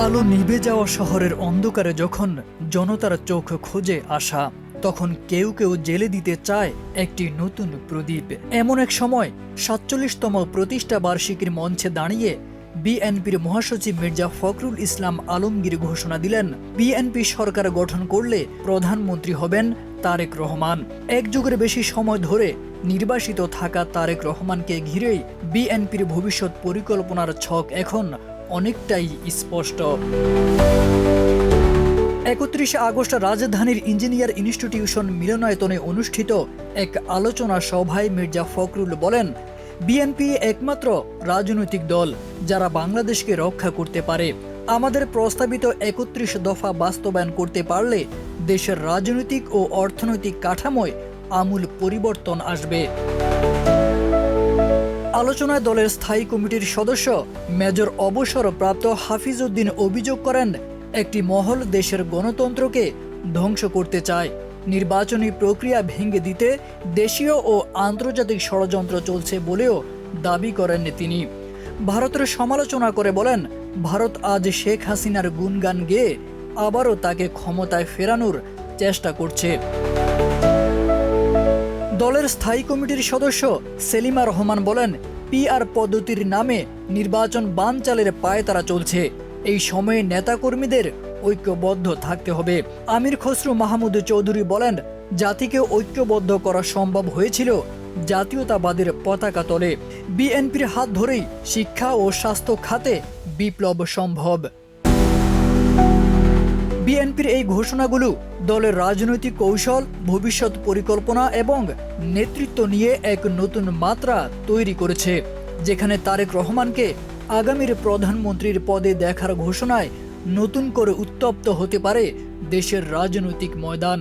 আলো নিভে যাওয়া শহরের অন্ধকারে যখন জনতার চোখ খোঁজে আসা, তখন কেউ কেউ জেলে দিতে চায় একটি নতুন প্রদীপ। এমন এক সময় ৪৭তম প্রতিষ্ঠা বার্ষিকীর মঞ্চে দাঁড়িয়ে বিএনপির মহাসচিব মির্জা ফখরুল ইসলাম আলমগীর ঘোষণা দিলেন, বিএনপি সরকার গঠন করলে প্রধানমন্ত্রী হবেন তারেক রহমান। এক যুগের বেশি সময় ধরে নির্বাসিত থাকা তারেক রহমানকে ঘিরেই বিএনপির ভবিষ্যৎ পরিকল্পনার ছক এখন অনেকটাই স্পষ্ট। ৩১ আগস্ট রাজধানীর ইঞ্জিনিয়ার ইনস্টিটিউশন মিলনায়তনে অনুষ্ঠিত এক আলোচনা সভায় মির্জা ফখরুল বলেন, বিএনপি একমাত্র রাজনৈতিক দল যারা বাংলাদেশকে রক্ষা করতে পারে। আমাদের প্রস্তাবিত ৩১ দফা বাস্তবায়ন করতে পারলে দেশের রাজনৈতিক ও অর্থনৈতিক কাঠামোয় আমূল পরিবর্তন আসবে। আলোচনায় দলের স্থায়ী কমিটির সদস্য মেজর অবসরপ্রাপ্ত হাফিজ উদ্দিন অভিযোগ করেন, একটি মহল দেশের গণতন্ত্রকে ধ্বংস করতে চায়। নির্বাচনী প্রক্রিয়া ভেঙে দিতে দেশীয় ও আন্তর্জাতিক ষড়যন্ত্র চলছে বলেও দাবি করেন তিনি। ভারতের সমালোচনা করে বলেন, ভারত আজ শেখ হাসিনার গুণগান গেয়ে আবারও তাকে ক্ষমতায় ফেরানোর চেষ্টা করছে। দলের স্থায়ী কমিটির সদস্য সেলিমা রহমান বলেন, পিআর পদ্ধতির নামে নির্বাচন বানচালের পায়তারা চলছে। এই সময়ে নেতাকর্মীদের ঐক্যবদ্ধ থাকতে হবে। আমির খসরু মাহমুদ চৌধুরী বলেন, জাতিকে ঐক্যবদ্ধ করা সম্ভব হয়েছিল জাতীয়তাবাদের পতাকা তলে। বিএনপির হাত ধরেই শিক্ষা ও স্বাস্থ্য খাতে বিপ্লব সম্ভব। বিএনপির এই ঘোষণাগুলো দলের রাজনৈতিক কৌশল, ভবিষ্যৎ পরিকল্পনা এবং নেতৃত্ব নিয়ে এক নতুন মাত্রা তৈরি করেছে, যেখানে তারেক রহমানকে আগামীর প্রধানমন্ত্রীর পদে দেখার ঘোষণায় নতুন করে উত্তপ্ত হতে পারে দেশের রাজনৈতিক ময়দান।